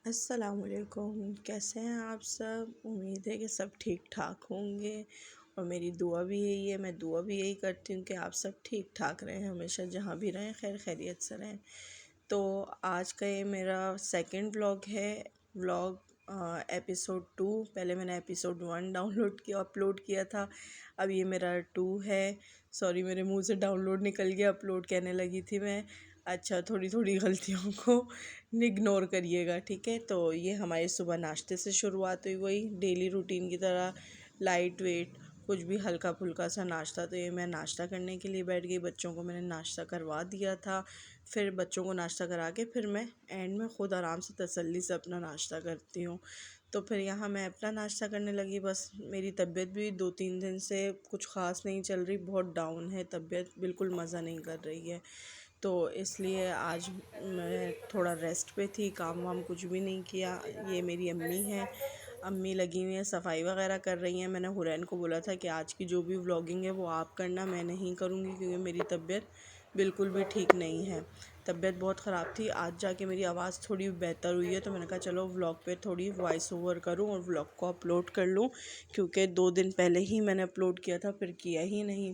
अस्सलामुअलैकुम। कैसे हैं आप सब? उम्मीद है कि सब ठीक ठाक होंगे और मेरी दुआ भी यही है। मैं दुआ भी यही करती हूँ कि आप सब ठीक ठाक रहें, हमेशा जहाँ भी रहें खैर खैरियत से रहें। तो आज का ये मेरा सेकंड व्लॉग है। Vlog episode 2। पहले मैंने एपिसोड 1 डाउनलोड किया, अपलोड किया था। अब ये मेरा 2 है। सॉरी, मेरे मुंह से डाउनलोड निकल गया, अपलोड कहने लगी थी मैं। अच्छा, थोड़ी थोड़ी गलतियों को इग्नोर करिएगा, ठीक है। तो ये हमारे सुबह नाश्ते से शुरुआत हुई, वही डेली रूटीन की तरह लाइट वेट कुछ भी हल्का फुल्का सा नाश्ता। तो ये मैं नाश्ता करने के लिए बैठ गई। बच्चों को मैंने नाश्ता करवा दिया था। फिर बच्चों को नाश्ता करा के फिर मैं एंड में ख़ुद आराम से तसल्ली से अपना नाश्ता करती हूँ। तो फिर यहाँ मैं अपना नाश्ता करने लगी। बस मेरी तबीयत भी 2-3 दिन से कुछ ख़ास नहीं चल रही, बहुत डाउन है तबीयत, बिल्कुल मज़ा नहीं कर रही है। तो इसलिए आज मैं थोड़ा रेस्ट पे थी, काम वाम कुछ भी नहीं किया। ये मेरी अम्मी हैं, अम्मी लगी हुई हैं सफाई वगैरह कर रही हैं। मैंने हुरैन को बोला था कि आज की जो भी व्लॉगिंग है वो आप करना, मैं नहीं करूँगी क्योंकि मेरी तबीयत बिल्कुल भी ठीक नहीं है। तबीयत बहुत ख़राब थी। आज जाके मेरी आवाज़ थोड़ी बेहतर हुई है, तो मैंने कहा चलो व्लॉग पे थोड़ी वॉइस ओवर करूँ और व्लॉग को अपलोड कर लूँ, क्योंकि 2 दिन पहले ही मैंने अपलोड किया था, फिर किया ही नहीं।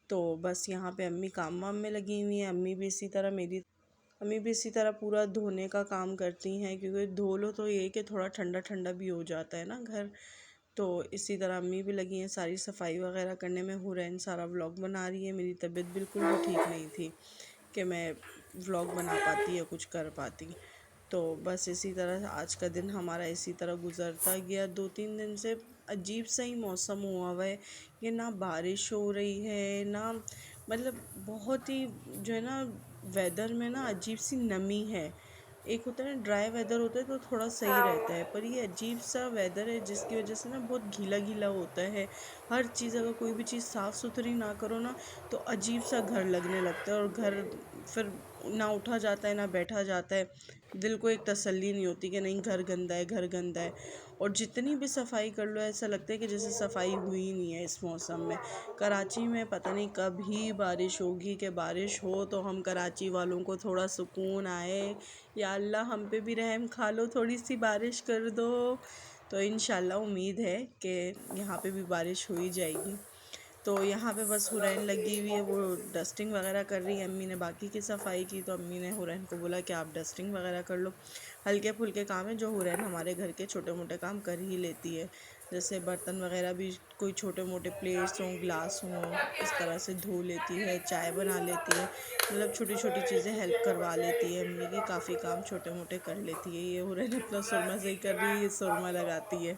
तो बस यहाँ पे अम्मी काम वाम में लगी हुई हैं। अम्मी भी इसी तरह पूरा धोने का काम करती हैं, क्योंकि धो लो तो ये कि थोड़ा ठंडा ठंडा भी हो जाता है ना घर। तो इसी तरह अम्मी भी लगी हैं सारी सफाई वगैरह करने में। हुरैन सारा व्लॉग बना रही है। मेरी तबीयत बिल्कुल भी ठीक नहीं थी कि मैं व्लॉग बना पाती या कुछ कर पाती। तो बस इसी तरह आज का दिन हमारा इसी तरह गुजरता गया। 2-3 दिन से अजीब सा ही मौसम हुआ हुआ है। ये ना बारिश हो रही है ना, मतलब बहुत ही जो है ना, वेदर में ना अजीब सी नमी है। एक होता है ना ड्राई वेदर होता है तो थोड़ा सही रहता है, पर ये अजीब सा वेदर है जिसकी वजह से ना बहुत गीला गीला होता है। हर चीज़, अगर कोई भी चीज़ साफ़ सुथरी ना करो ना तो अजीब सा घर लगने लगता है, और घर फिर ना उठा जाता है ना बैठा जाता है। दिल को एक तसल्ली नहीं होती कि नहीं घर गंदा है, घर गंदा है। और जितनी भी सफाई कर लो ऐसा लगता है कि जैसे सफाई हुई नहीं है इस मौसम में। कराची में पता नहीं कब ही बारिश होगी, कि बारिश हो तो हम कराची वालों को थोड़ा सुकून आए। या अल्लाह हम पे भी रहम खा लो, थोड़ी सी बारिश कर दो। तो इंशाल्लाह उम्मीद है कि यहाँ पे भी बारिश हो ही जाएगी। तो यहाँ पे बस हुरैन लगी हुई है, वो डस्टिंग वगैरह कर रही है। अम्मी ने बाकी की सफाई की, तो अम्मी ने हुरैन को बोला कि आप डस्टिंग वगैरह कर लो। हल्के फुल्के काम है जो हुरैन हमारे घर के छोटे मोटे काम कर ही लेती है। जैसे बर्तन वगैरह भी, कोई छोटे मोटे प्लेट्स हों, ग्लास हों, इस तरह से धो लेती है। चाय बना लेती है, मतलब छोटी छोटी चीज़ें हेल्प करवा लेती है अम्मी की। काफ़ी काम छोटे मोटे कर लेती है। ये हुरैन अपना सुरमा सही कर रही है, ये सुरमा लगाती है।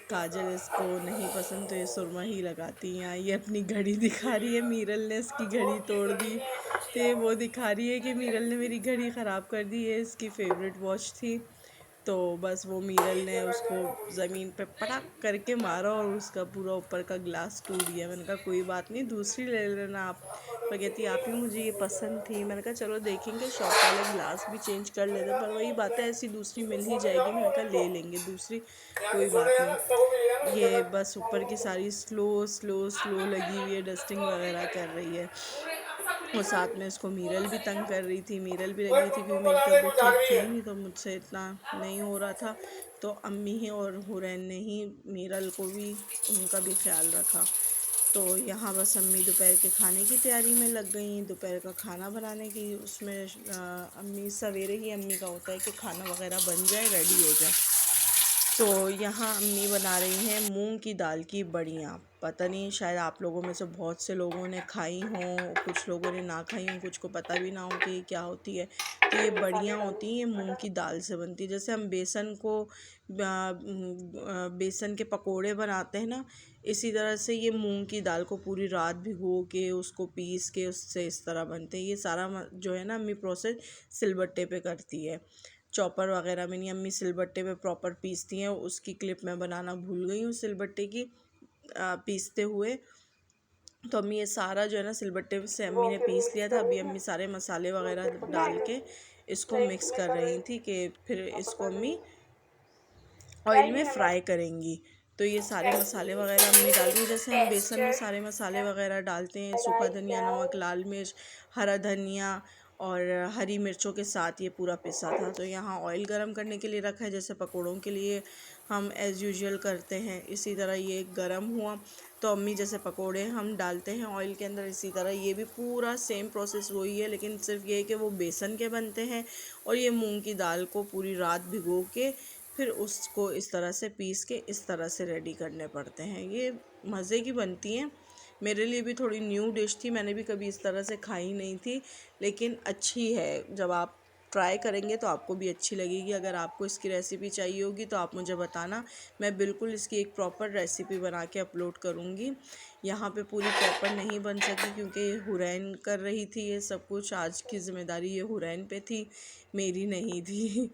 काजल इसको नहीं पसंद तो ये सुरमा ही लगाती हैं। ये अपनी घड़ी दिखा रही है, मीरल ने इसकी घड़ी तोड़ दी। तो ये वो दिखा रही है कि मीरल ने मेरी घड़ी ख़राब कर दी, ये इसकी फेवरेट वॉच थी। तो बस वो मीरल ने उसको ज़मीन पे पटक करके मारा और उसका पूरा ऊपर का ग्लास टूट गया। मैंने कहा कोई बात नहीं, दूसरी ले लेना आप। पर कहती आप ही मुझे ये पसंद थी। मैंने कहा चलो देखेंगे, शॉप वाले ग्लास भी चेंज कर लेते, पर वही बात है ऐसी दूसरी मिल ही जाएगी। मैंने कहा ले लेंगे दूसरी, कोई बात नहीं। ये बस ऊपर की सारी स्लो स्लो स्लो लगी हुई है, डस्टिंग वगैरह कर रही है। और साथ में इसको मीरल भी तंग कर रही थी, मीरल भी लगी थी, क्योंकि मेरी तबीयत ठीक थी नहीं तो मुझसे इतना नहीं हो रहा था। तो अम्मी ही और हुरैन ने ही मीरल को भी, उनका भी ख्याल रखा। तो यहाँ बस अम्मी दोपहर के खाने की तैयारी में लग गई, दोपहर का खाना बनाने की उसमें। अम्मी सवेरे ही अम्मी का होता है कि खाना वगैरह बन जाए, रेडी हो जाए। तो यहाँ अम्मी बना रही हैं मूंग की दाल की बड़ियाँ। पता नहीं, शायद आप लोगों में से बहुत से लोगों ने खाई हों, कुछ लोगों ने ना खाई हों, कुछ को पता भी ना हो कि ये क्या होती है। तो ये बड़ियाँ होती हैं, ये मूंग की दाल से बनती है। जैसे हम बेसन के पकोड़े बनाते हैं ना, इसी तरह से ये मूंग की दाल को पूरी रात भिगो के उसको पीस के उससे इस तरह बनते हैं। ये सारा जो है ना अम्मी प्रोसेस सिलबट्टे पे करती है, चॉपर वगैरह में नहीं। अम्मी सिलबट्टे पे प्रॉपर पीसती हैं। उसकी क्लिप मैं बनाना भूल गई हूँ सिलबट्टे की पीसते हुए। तो अम्मी ये सारा जो है ना सिलबट्टे से अम्मी ने पीस लिया था। अभी अम्मी सारे मसाले वगैरह डाल के इसको मिक्स कर रही थी कि फिर इसको अम्मी ऑयल में फ्राई करेंगी। तो ये सारे मसाले वगैरह अम्मी डाल रही हैं, जैसे हम बेसन में सारे मसाले वगैरह डालते हैं, सूखा धनिया, नमक, लाल मिर्च, हरा धनिया और हरी मिर्चों के साथ ये पूरा पिसा था। तो यहाँ ऑयल गरम करने के लिए रखा है, जैसे पकौड़ों के लिए हम एज़ यूजुअल करते हैं, इसी तरह ये गरम हुआ। तो अम्मी जैसे पकोड़े हम डालते हैं ऑयल के अंदर, इसी तरह ये भी पूरा सेम प्रोसेस वही है, लेकिन सिर्फ ये है कि वो बेसन के बनते हैं और ये मूंग की दाल को पूरी रात भिगो के फिर उसको इस तरह से पीस के इस तरह से रेडी करने पड़ते हैं। ये मज़े की बनती हैं। मेरे लिए भी थोड़ी न्यू डिश थी, मैंने भी कभी इस तरह से खाई नहीं थी, लेकिन अच्छी है। जब आप ट्राई करेंगे तो आपको भी अच्छी लगेगी। अगर आपको इसकी रेसिपी चाहिए होगी तो आप मुझे बताना, मैं बिल्कुल इसकी एक प्रॉपर रेसिपी बना के अपलोड करूँगी। यहाँ पे पूरी प्रॉपर नहीं बन सकी क्योंकि हुरैन कर रही थी ये सब कुछ। आज की ज़िम्मेदारी ये हुरैन पे थी, मेरी नहीं थी।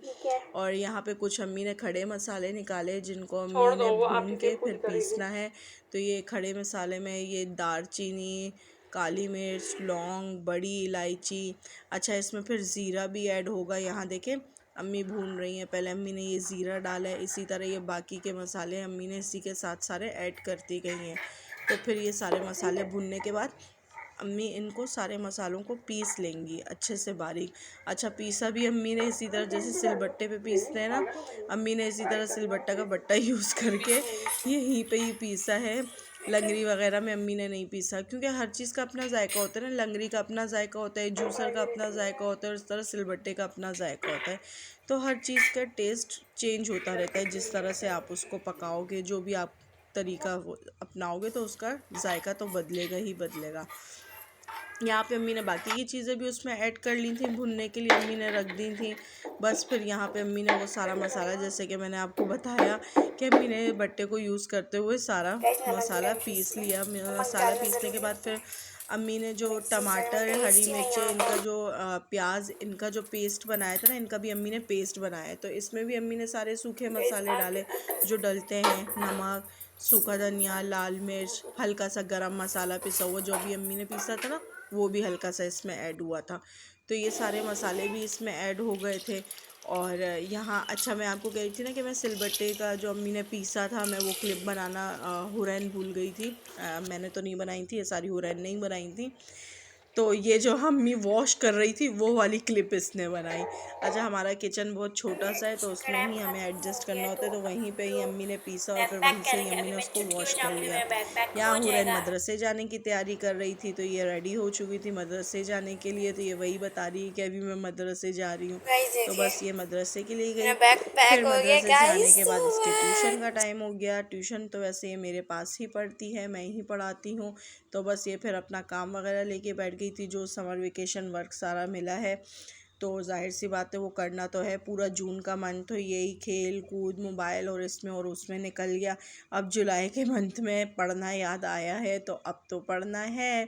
और यहाँ पे कुछ अम्मी ने खड़े मसाले निकाले जिनको अम्मी ने भून के फिर पीसना है। तो ये खड़े मसाले में ये दालचीनी, काली मिर्च, लौंग, बड़ी इलायची, अच्छा इसमें फिर ज़ीरा भी ऐड होगा। यहाँ देखें अम्मी भून रही हैं, पहले अम्मी ने ये ज़ीरा डाला है, इसी तरह ये बाकी के मसाले अम्मी ने इसी के साथ सारे ऐड करती गई हैं। तो फिर ये सारे मसाले भुनने के बाद अम्मी इनको सारे मसालों को पीस लेंगी अच्छे से बारीक। अच्छा पीसा भी अम्मी ने इसी तरह जैसे सिलबट्टे पे पीसते हैं ना, अम्मी ने इसी तरह सिलबट्टा का बट्टा यूज़ करके यहीं पे ही पीसा है। लंगरी वगैरह में अम्मी ने नहीं पीसा क्योंकि हर चीज़ का अपना जायका होता है ना। लंगरी का अपना जायका होता है, जूसर का अपना जायका होता है, और इस तरह सिलबट्टे का अपना जायका होता है। तो हर चीज़ का टेस्ट चेंज होता रहता है, जिस तरह से आप उसको पकाओगे, जो भी आप तरीका अपनाओगे तो उसका जायका तो बदलेगा ही बदलेगा। यहाँ पे अम्मी ने बाकी की चीज़ें भी उसमें ऐड कर ली थी, भुनने के लिए अम्मी ने रख दी थी। बस फिर यहाँ पे अम्मी ने वो सारा मसाला, जैसे कि मैंने आपको बताया कि अम्मी ने बट्टे को यूज़ करते हुए सारा मसाला पीस लिया। मसाला पीसने के बाद फिर अम्मी ने जो टमाटर, हरी मिर्चें, इनका जो प्याज, इनका जो पेस्ट बनाया था ना, इनका भी अम्मी ने पेस्ट बनाया। तो इसमें भी अम्मी ने सारे सूखे मसाले डाले जो डलते हैं, नमक, सूखा धनिया, लाल मिर्च, हल्का सा गरम मसाला पिसा हुआ जो भी अम्मी ने पीसा था ना, वो भी हल्का सा इसमें ऐड हुआ था। तो ये सारे मसाले भी इसमें ऐड हो गए थे। और यहाँ अच्छा मैं आपको कह रही थी ना कि मैं सिलबट्टे का जो अम्मी ने पीसा था, मैं वो क्लिप बनाना हुरैन भूल गई थी। मैंने तो नहीं बनाई थी, ये सारी हुरैन नहीं बनाई थी। तो ये जो अम्मी वॉश कर रही थी वो वाली क्लिप इसने बनाई। अच्छा हमारा किचन बहुत छोटा सा है तो उसमें ही हमें एडजस्ट करना होता है, तो वहीं पे ही अम्मी ने पीसा और फिर वहीं से ही अम्मी ने उसको वॉश कर लिया। यहाँ हुरैन मदरसे जाने की तैयारी कर रही थी, तो ये रेडी हो चुकी थी मदरसे जाने के लिए। तो ये वही बता रही है कि अभी मैं मदरसे जा रही हूँ। तो बस ये मदरसे के लिए गई। फिर मदरसे से आने के बाद इसके ट्यूशन का टाइम हो गया। ट्यूशन तो वैसे ये मेरे पास ही पढ़ती है, मैं ही पढ़ाती हूँ। तो बस ये फिर अपना काम वगैरह लेके बैठ गई थी, जो समर वेकेशन वर्क सारा मिला है तो जाहिर सी बात है वो करना तो है। पूरा जून का मंथ तो यही खेल कूद, मोबाइल और इसमें और उसमें निकल गया। अब जुलाई के मंथ में पढ़ना याद आया है, तो अब तो पढ़ना है।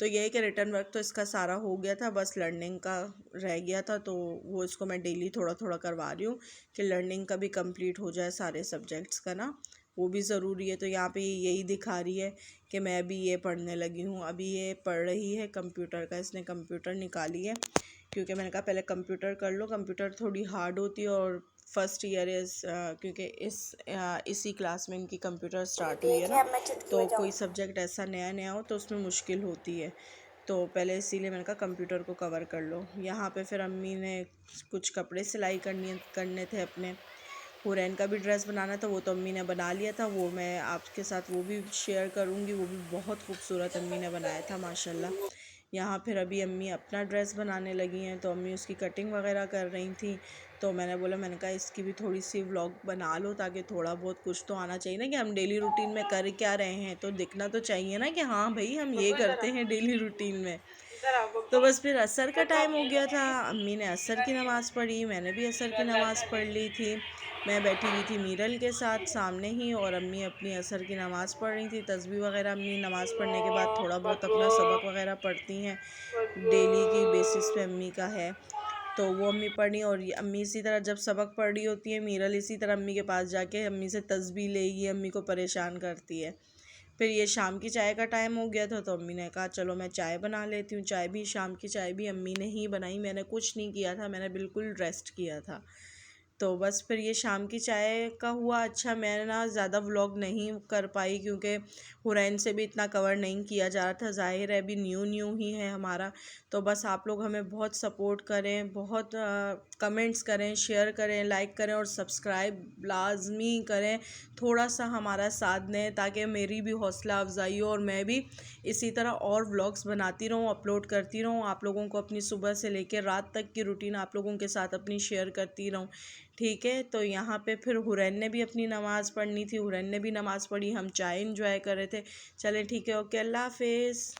तो यही कि रिटर्न वर्क तो इसका सारा हो गया था, बस लर्निंग का रह गया था। तो वो इसको मैं डेली थोड़ा थोड़ा करवा रही हूँ कि लर्निंग का भी कंप्लीट हो जाए, सारे सब्जेक्ट्स का ना, वो भी ज़रूरी है। तो यहाँ पे यही दिखा रही है कि मैं भी ये पढ़ने लगी हूँ। अभी ये पढ़ रही है कंप्यूटर का, इसने कंप्यूटर निकाली है क्योंकि मैंने कहा पहले कंप्यूटर कर लो, कंप्यूटर थोड़ी हार्ड होती है। और फर्स्ट ईयर इस क्योंकि इसी क्लास में इनकी कंप्यूटर स्टार्ट हुई है ना, तो कोई सब्जेक्ट ऐसा नया नया हो तो उसमें मुश्किल होती है। तो पहले इसीलिए मैंने कहा कंप्यूटर को कवर कर लो। यहाँ पे फिर अम्मी ने कुछ कपड़े सिलाई करने थे अपने। हुरैन का भी ड्रेस बनाना था, वो तो अम्मी ने बना लिया था, वो मैं आपके साथ वो भी शेयर करूँगी। वो भी बहुत खूबसूरत अम्मी ने बनाया था माशाल्लाह। यहाँ फिर अभी अम्मी अपना ड्रेस बनाने लगी हैं, तो अम्मी उसकी कटिंग वगैरह कर रही थी। तो मैंने बोला, मैंने कहा इसकी भी थोड़ी सी व्लॉग बना लो, ताकि थोड़ा बहुत कुछ तो आना चाहिए ना कि हम डेली रूटीन में कर क्या रहे हैं, तो दिखना तो चाहिए ना कि हाँ भाई हम ये करते हैं डेली रूटीन में। तो बस फिर असर का टाइम हो गया था, अम्मी ने असर की नमाज़ पढ़ी, मैंने भी असर की नमाज़ पढ़ ली थी। मैं बैठी हुई थी मीरल के साथ सामने ही, और अम्मी अपनी असर की नमाज़ पढ़ रही थी। तस्बीह वगैरह अम्मी नमाज़ पढ़ने के बाद थोड़ा बहुत अपना सबक वगैरह पढ़ती हैं, डेली की बेसिस पे अम्मी का है। तो वो अम्मी पढ़ी, और ये अम्मी इसी तरह जब सबक पढ़ रही होती है, मीरल इसी तरह अम्मी के पास जाके अम्मी से तस्बीह लेगी, अम्मी को परेशान करती है। फिर ये शाम की चाय का टाइम हो गया था, तो अम्मी ने कहा चलो मैं चाय बना लेती हूँ। चाय भी शाम की चाय भी अम्मी ने ही बनाई, मैंने कुछ नहीं किया था, मैंने बिल्कुल रेस्ट किया था। तो बस फिर ये शाम की चाय का हुआ। अच्छा, मैं ना ज़्यादा व्लॉग नहीं कर पाई क्योंकि हुरैन से भी इतना कवर नहीं किया जा रहा था, ज़ाहिर है अभी न्यू न्यू ही है हमारा। तो बस आप लोग हमें बहुत सपोर्ट करें, बहुत कमेंट्स करें, शेयर करें, लाइक करें और सब्सक्राइब लाजमी करें। थोड़ा सा हमारा साथ दें ताकि मेरी भी हौसला अफजाई हो और मैं भी इसी तरह और व्लॉग्स बनाती रहूँ, अपलोड करती रहूँ, आप लोगों को अपनी सुबह से लेकर रात तक की रूटीन आप लोगों के साथ अपनी शेयर करती रहूँ। ठीक है, तो यहाँ पे फिर हुरैन ने भी अपनी नमाज़ पढ़नी थी, हुरैन ने भी नमाज़ पढ़ी, हम चाय इंजॉय कर रहे थे। चले ठीक है, ओके, अल्लाह हाफिज़।